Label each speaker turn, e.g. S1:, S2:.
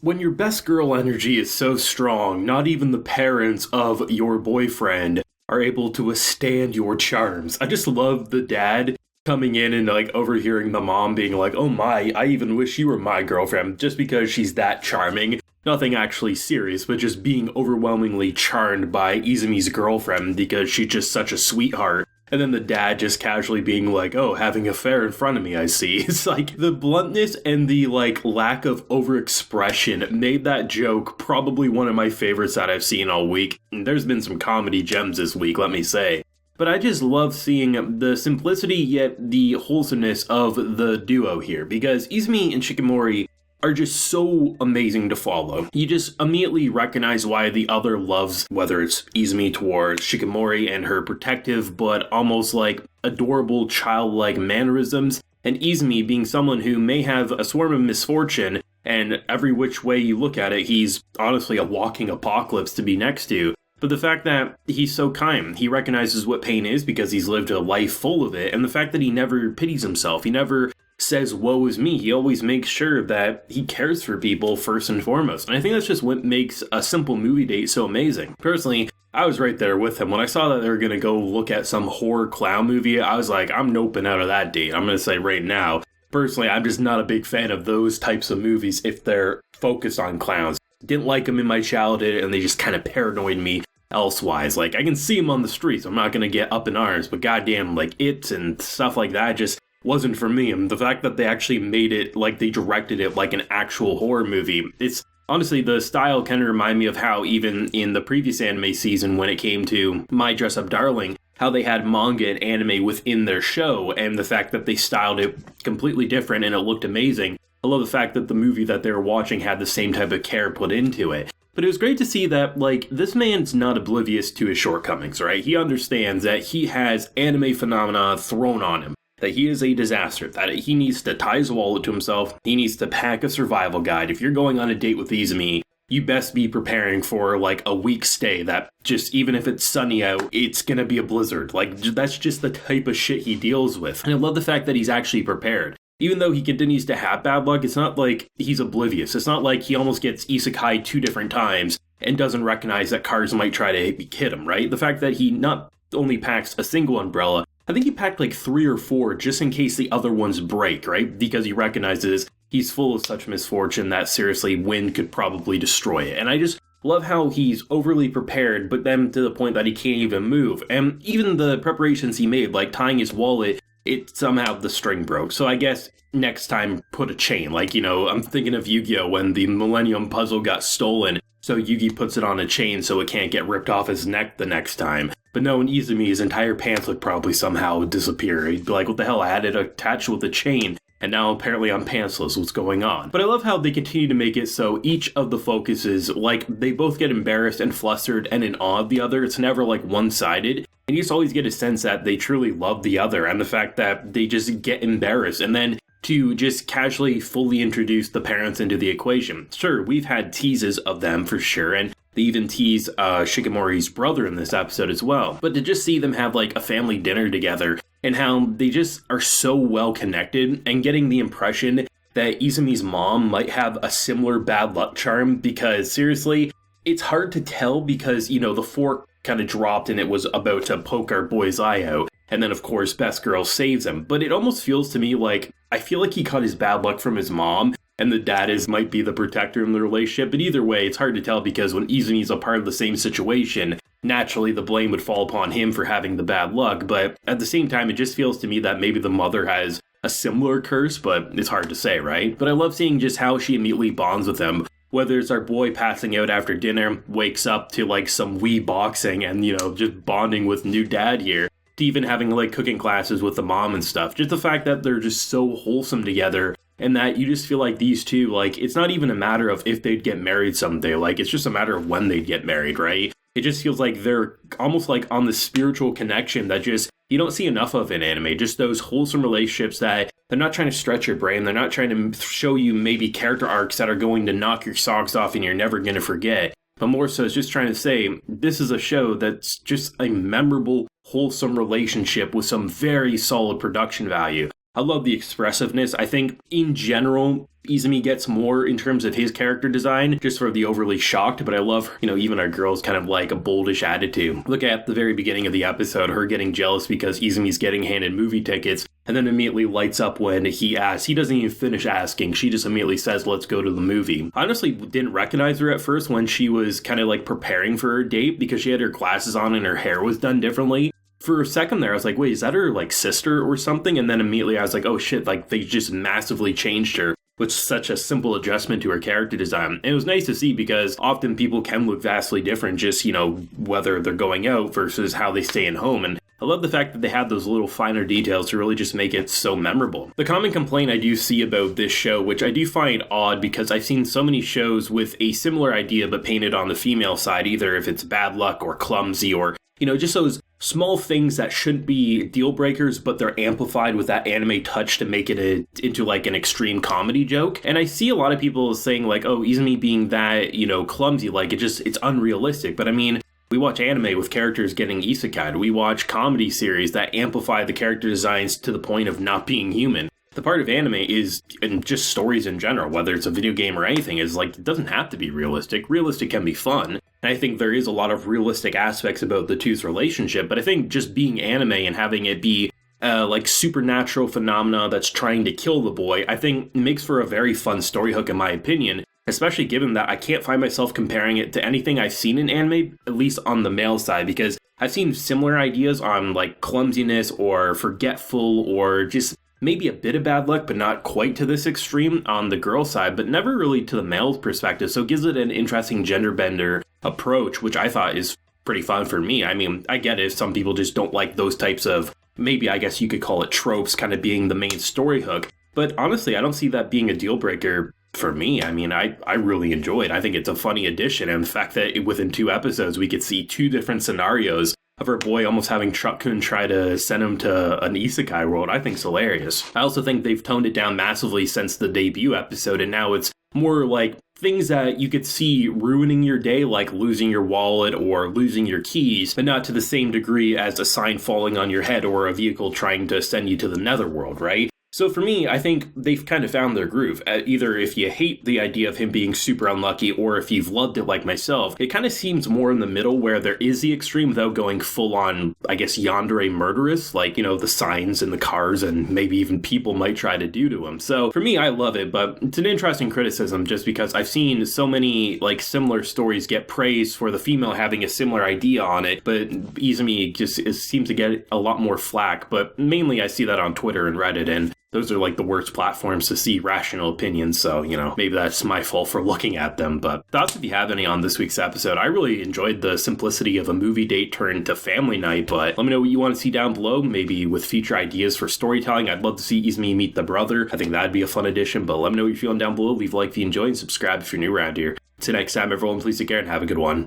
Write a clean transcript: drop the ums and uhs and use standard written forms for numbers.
S1: When your best girl energy is so strong, not even the parents of your boyfriend are able to withstand your charms. I just love the dad coming in and like overhearing the mom being like, oh my, I even wish you were my girlfriend, just because she's that charming. Nothing actually serious, but just being overwhelmingly charmed by Izumi's girlfriend because she's just such a sweetheart. And then the dad just casually being like, oh, having an affair in front of me, I see. It's like the bluntness and the like lack of overexpression made that joke probably one of my favorites that I've seen all week. And there's been some comedy gems this week, let me say. But I just love seeing the simplicity yet the wholesomeness of the duo here, because Izumi and Shikimori are just so amazing to follow. You just immediately recognize why the other loves, whether it's Izumi towards Shikimori and her protective but almost like adorable childlike mannerisms, and Izumi being someone who may have a swarm of misfortune, and every which way you look at it, he's honestly a walking apocalypse to be next to. But the fact that he's so kind, he recognizes what pain is because he's lived a life full of it, and the fact that he never pities himself, he never says, woe is me. He always makes sure that he cares for people first and foremost. And I think that's just what makes a simple movie date so amazing. Personally, I was right there with him. When I saw that they were going to go look at some horror clown movie, I was like, I'm noping out of that date. I'm going to say right now, personally, I'm just not a big fan of those types of movies if they're focused on clowns. Didn't like them in my childhood, and they just kind of paranoid me elsewise. Like, I can see them on the streets. I'm not going to get up in arms, but goddamn, like, It and stuff like that just wasn't for me. And the fact that they actually made it, like they directed it like an actual horror movie, it's honestly, the style kind of remind me of how even in the previous anime season when it came to My Dress Up Darling, how they had manga and anime within their show, and the fact that they styled it completely different and it looked amazing. I love the fact that the movie that they were watching had the same type of care put into it. But it was great to see that, like, this man's not oblivious to his shortcomings, right? He understands that he has anime phenomena thrown on him, that he is a disaster, that he needs to tie his wallet to himself, he needs to pack a survival guide. If you're going on a date with Izumi, you best be preparing for, like, a week stay that just, even if it's sunny out, it's gonna be a blizzard. Like, that's just the type of shit he deals with. And I love the fact that he's actually prepared. Even though he continues to have bad luck, it's not like he's oblivious. It's not like he almost gets isekai 2 different times and doesn't recognize that cars might try to hit him, right? The fact that he not only packs a single umbrella, I think he packed like 3 or 4 just in case the other ones break, right? Because he recognizes he's full of such misfortune that seriously wind could probably destroy it. And I just love how he's overly prepared, but then to the point that he can't even move. And even the preparations he made, like tying his wallet, it somehow the string broke. So I guess next time put a chain. Like, you know, I'm thinking of Yu-Gi-Oh! When the Millennium Puzzle got stolen, so Yugi puts it on a chain so it can't get ripped off his neck the next time. But no, in Izumi, his entire pants would probably somehow disappear. He'd be like, what the hell, I had it attached with a chain, and now apparently I'm pantsless, what's going on? But I love how they continue to make it so each of the focuses, like, they both get embarrassed and flustered and in awe of the other. It's never, like, one-sided. And you just always get a sense that they truly love the other, and the fact that they just get embarrassed. And then to just casually fully introduce the parents into the equation. Sure, we've had teases of them for sure, and they even tease Shikimori's brother in this episode as well. But to just see them have like a family dinner together, and how they just are so well connected, and getting the impression that Izumi's mom might have a similar bad luck charm, because seriously, it's hard to tell because, you know, the fork kind of dropped and it was about to poke our boy's eye out. And then, of course, Best Girl saves him. But it almost feels to me like, I feel like he caught his bad luck from his mom, and the dad might be the protector in the relationship. But either way, it's hard to tell because when Izumi's a part of the same situation, naturally the blame would fall upon him for having the bad luck. But at the same time, it just feels to me that maybe the mother has a similar curse, but it's hard to say, right? But I love seeing just how she immediately bonds with him. Whether it's our boy passing out after dinner, wakes up to like some Wii boxing and, you know, just bonding with new dad here, to even having like cooking classes with the mom and stuff. Just the fact that they're just so wholesome together, and that you just feel like these two, like, it's not even a matter of if they'd get married someday, like, it's just a matter of when they'd get married, right? It just feels like they're almost like on the spiritual connection that just, you don't see enough of in anime. Just those wholesome relationships that they're not trying to stretch your brain. They're not trying to show you maybe character arcs that are going to knock your socks off and you're never going to forget. But more so, it's just trying to say, this is a show that's just a memorable, wholesome relationship with some very solid production value. I love the expressiveness. I think in general, Izumi gets more in terms of his character design, just for the overly shocked, but I love, even our girl's kind of like a boldish attitude. Look at the very beginning of the episode, her getting jealous because Izumi's getting handed movie tickets, and then immediately lights up when he asks. He doesn't even finish asking, she just immediately says, let's go to the movie. I honestly didn't recognize her at first when she was kind of like preparing for her date, because she had her glasses on and her hair was done differently. For a second there, I was like, wait, is that her like sister or something? And then immediately I was like, oh shit, like they just massively changed her with such a simple adjustment to her character design. And it was nice to see, because often people can look vastly different, just, whether they're going out versus how they stay in home. And I love the fact that they had those little finer details to really just make it so memorable. The common complaint I do see about this show, which I do find odd because I've seen so many shows with a similar idea but painted on the female side, either if it's bad luck or clumsy or, just those small things that shouldn't be deal breakers, but they're amplified with that anime touch to make it into like an extreme comedy joke. And I see a lot of people saying like, oh, Izumi being that, clumsy, like it's unrealistic. But I mean, we watch anime with characters getting isekai'd. We watch comedy series that amplify the character designs to the point of not being human. The part of anime is, and just stories in general, whether it's a video game or anything, is like, it doesn't have to be realistic. Realistic can be fun. And I think there is a lot of realistic aspects about the two's relationship, but I think just being anime and having it be like supernatural phenomena that's trying to kill the boy, I think makes for a very fun story hook in my opinion, especially given that I can't find myself comparing it to anything I've seen in anime, at least on the male side, because I've seen similar ideas on like clumsiness or forgetful or just maybe a bit of bad luck, but not quite to this extreme on the girl side, but never really to the male's perspective. So it gives it an interesting gender bender approach, which I thought is pretty fun for me. I mean, I get it if some people just don't like those types of, maybe I guess you could call it tropes, kind of being the main story hook. But honestly, I don't see that being a deal breaker for me. I mean, I really enjoy it. I think it's a funny addition. And the fact that within 2 episodes, we could see 2 different scenarios of her boy almost having Truscott try to send him to an isekai world, I think is hilarious. I also think they've toned it down massively since the debut episode, and now it's more like things that you could see ruining your day, like losing your wallet or losing your keys, but not to the same degree as a sign falling on your head or a vehicle trying to send you to the netherworld, right? So for me, I think they've kind of found their groove. Either if you hate the idea of him being super unlucky, or if you've loved it like myself, it kind of seems more in the middle where there is the extreme without going full on, I guess, yandere murderous, like, the signs and the cars and maybe even people might try to do to him. So for me, I love it, but it's an interesting criticism just because I've seen so many like similar stories get praised for the female having a similar idea on it, but Izumi just seems to get a lot more flack. But mainly I see that on Twitter and Reddit, and those are like the worst platforms to see rational opinions, so, maybe that's my fault for looking at them. But thoughts if you have any on this week's episode. I really enjoyed the simplicity of a movie date turned to family night, but let me know what you want to see down below, maybe with future ideas for storytelling. I'd love to see Izumi meet the brother. I think that'd be a fun addition, but let me know what you're feeling down below. Leave a like if you enjoy and subscribe if you're new around here. Till next time, everyone, please take care and have a good one.